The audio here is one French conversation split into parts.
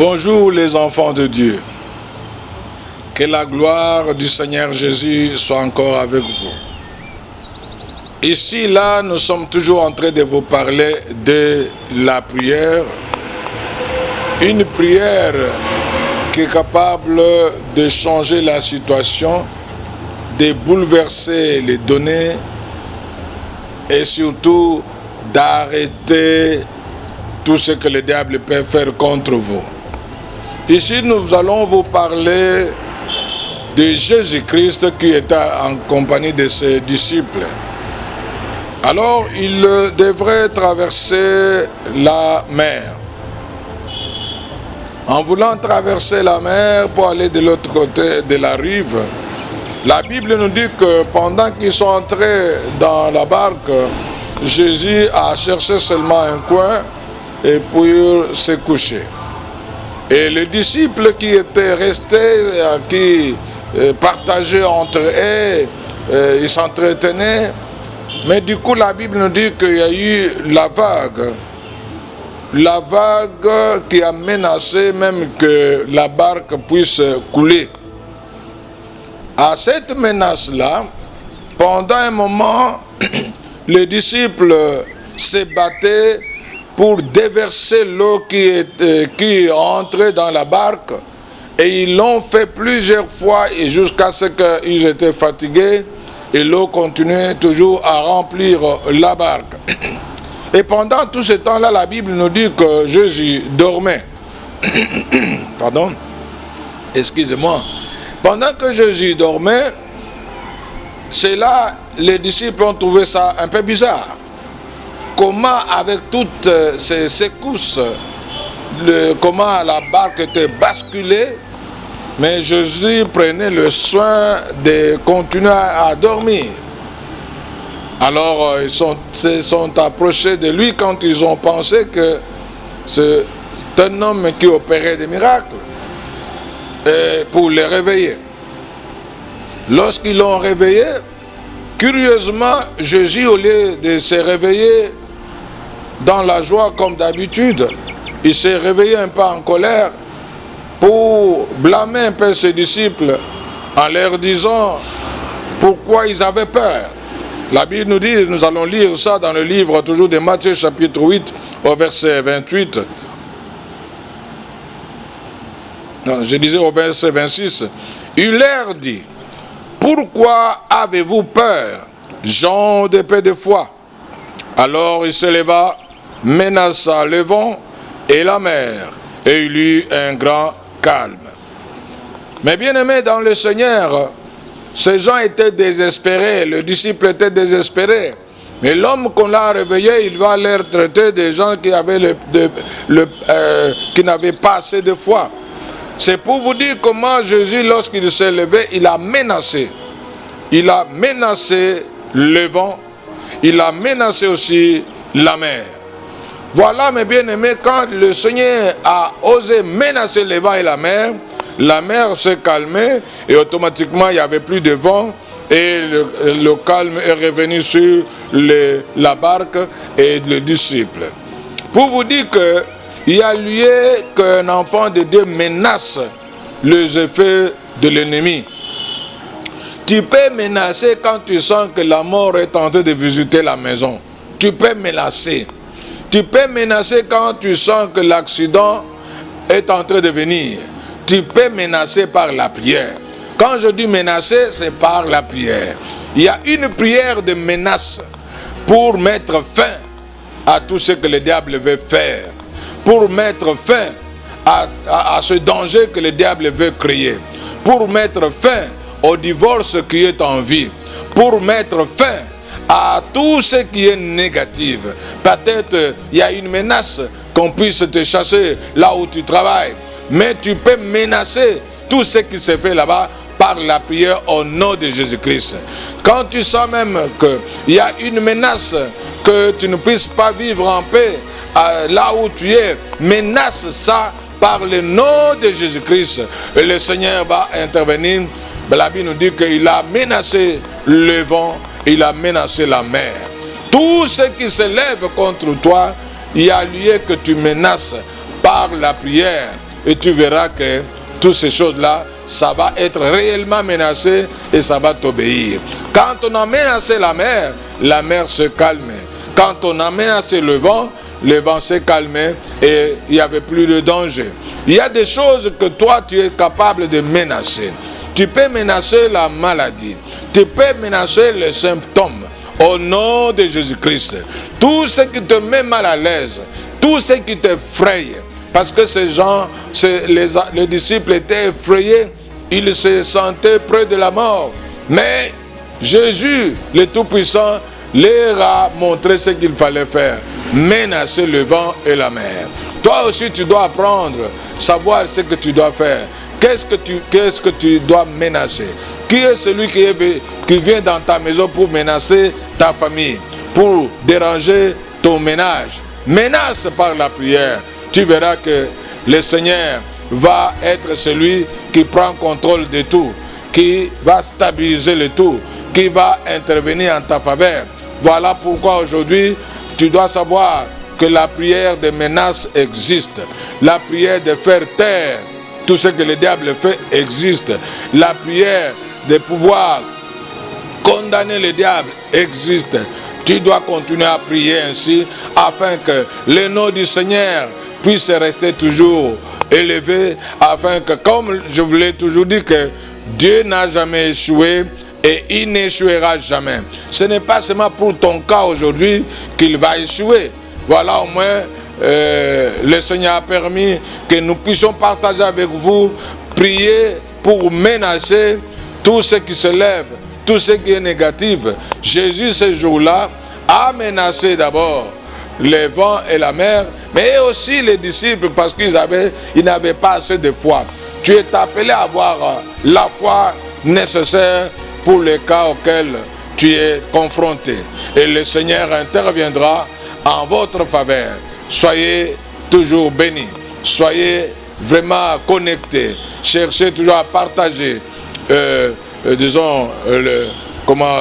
Bonjour les enfants de Dieu. Que la gloire du Seigneur Jésus soit encore avec vous. Ici, là, nous sommes toujours en train de vous parler de la prière. Une prière qui est capable de changer la situation, de bouleverser les données et surtout d'arrêter tout ce que le diable peut faire contre vous. Ici, nous allons vous parler de Jésus-Christ qui était en compagnie de ses disciples. Alors, il devrait traverser la mer. En voulant traverser la mer pour aller de l'autre côté de la rive, la Bible nous dit que pendant qu'ils sont entrés dans la barque, Jésus a cherché seulement un coin et puis se coucher. Et les disciples qui étaient restés, qui partageaient entre eux, ils s'entretenaient. Mais du coup, la Bible nous dit qu'il y a eu la vague qui a menacé même que la barque puisse couler. À cette menace-là, pendant un moment, les disciples se battaient pour déverser l'eau qui entrait dans la barque. Et ils l'ont fait plusieurs fois et jusqu'à ce qu'ils étaient fatigués. Et l'eau continuait toujours à remplir la barque. Et pendant tout ce temps-là, la Bible nous dit que Jésus dormait. Pardon? Excusez-moi. Pendant que Jésus dormait, c'est là les disciples ont trouvé ça un peu bizarre. Comment, avec toutes ces secousses, comment la barque était basculée, mais Jésus prenait le soin de continuer à dormir. Alors, ils se sont approchés de lui quand ils ont pensé que c'est un homme qui opérait des miracles pour les réveiller. Lorsqu'ils l'ont réveillé, curieusement, Jésus, au lieu de se réveiller dans la joie comme d'habitude, il s'est réveillé un peu en colère pour blâmer un peu ses disciples en leur disant pourquoi ils avaient peur. La Bible nous dit, nous allons lire ça dans le livre toujours de Matthieu chapitre 8 au verset 28. Non, je disais au verset 26. Il leur dit, pourquoi avez-vous peur, gens de peu de foi? Alors il se leva, menaça le vent et la mer, et il eut un grand calme. Mais bien aimés dans le Seigneur, ces gens étaient désespérés, le disciple était désespéré. Mais l'homme qu'on a réveillé, il va leur traiter des gens qui avaient qui n'avaient pas assez de foi. C'est pour vous dire comment Jésus, lorsqu'il s'est levé, il a menacé. Il a menacé le vent, il a menacé aussi la mer. Voilà, mes bien-aimés, quand le Seigneur a osé menacer le vent et la mer s'est calmée et automatiquement il n'y avait plus de vent et le calme est revenu sur la barque et le disciple. Pour vous dire qu'il y a lieu qu'un enfant de Dieu menace les effets de l'ennemi. Tu peux menacer quand tu sens que la mort est en train de visiter la maison. Tu peux menacer. Tu peux menacer quand tu sens que l'accident est en train de venir. Tu peux menacer par la prière. Quand je dis menacer, c'est par la prière. Il y a une prière de menace pour mettre fin à tout ce que le diable veut faire. Pour mettre fin à ce danger que le diable veut créer. Pour mettre fin au divorce qui est en vie. Pour mettre fin à tout ce qui est négatif. Peut-être il y a une menace qu'on puisse te chasser là où tu travailles. Mais tu peux menacer tout ce qui se fait là-bas par la prière au nom de Jésus-Christ. Quand tu sens même qu'il y a une menace que tu ne puisses pas vivre en paix là où tu es, menace ça par le nom de Jésus-Christ. Et le Seigneur va intervenir. La Bible nous dit qu'il a menacé le vent, il a menacé la mer. Tout ce qui se lève contre toi, il y a lieu que tu menaces par la prière, et tu verras que toutes ces choses-là, ça va être réellement menacé et ça va t'obéir. Quand on a menacé la mer se calme. Quand on a menacé le vent s'est calmé et il n'y avait plus de danger. Il y a des choses que toi, tu es capable de menacer. Tu peux menacer la maladie. Tu peux menacer les symptômes. Au nom de Jésus-Christ. Tout ce qui te met mal à l'aise, tout ce qui t'effraie, parce que ces gens, les disciples étaient effrayés, ils se sentaient près de la mort. Mais Jésus, le Tout-Puissant, leur a montré ce qu'il fallait faire. Menacer le vent et la mer. Toi aussi, tu dois apprendre, savoir ce que tu dois faire. Qu'est-ce que tu dois menacer? Qui est celui qui vient dans ta maison pour menacer ta famille, pour déranger ton ménage? Menace par la prière. Tu verras que le Seigneur va être celui qui prend contrôle de tout, qui va stabiliser le tout, qui va intervenir en ta faveur. Voilà pourquoi aujourd'hui, tu dois savoir que la prière de menace existe. La prière de faire taire tout ce que le diable fait existe. La prière de pouvoir condamner le diable existe. Tu dois continuer à prier ainsi afin que le nom du Seigneur puisse rester toujours élevé, afin que, comme je vous l'ai toujours dit, que Dieu n'a jamais échoué et il n'échouera jamais. Ce n'est pas seulement pour ton cas aujourd'hui qu'il va échouer. Voilà au moins le Seigneur a permis que nous puissions partager avec vous, prier pour menacer tout ce qui se lève, tout ce qui est négatif. Jésus, ce jour-là, a menacé d'abord les vents et la mer, mais aussi les disciples, parce qu'ils n'avaient pas assez de foi. Tu es appelé à avoir la foi nécessaire pour les cas auxquels tu es confronté. Et le Seigneur interviendra en votre faveur. Soyez toujours bénis. Soyez vraiment connectés. Cherchez toujours à partager,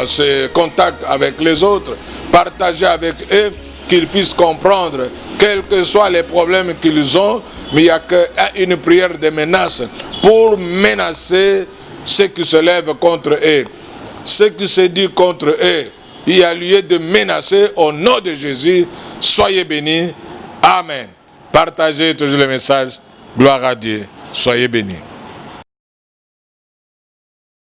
ces contacts avec les autres. Partagez avec eux, qu'ils puissent comprendre, quels que soient les problèmes qu'ils ont, mais il n'y a qu'une prière de menace pour menacer ceux qui se lèvent contre eux. Ce qui se dit contre eux, il y a lieu de menacer au nom de Jésus. Soyez bénis. Amen. Partagez toujours le message. Gloire à Dieu. Soyez bénis.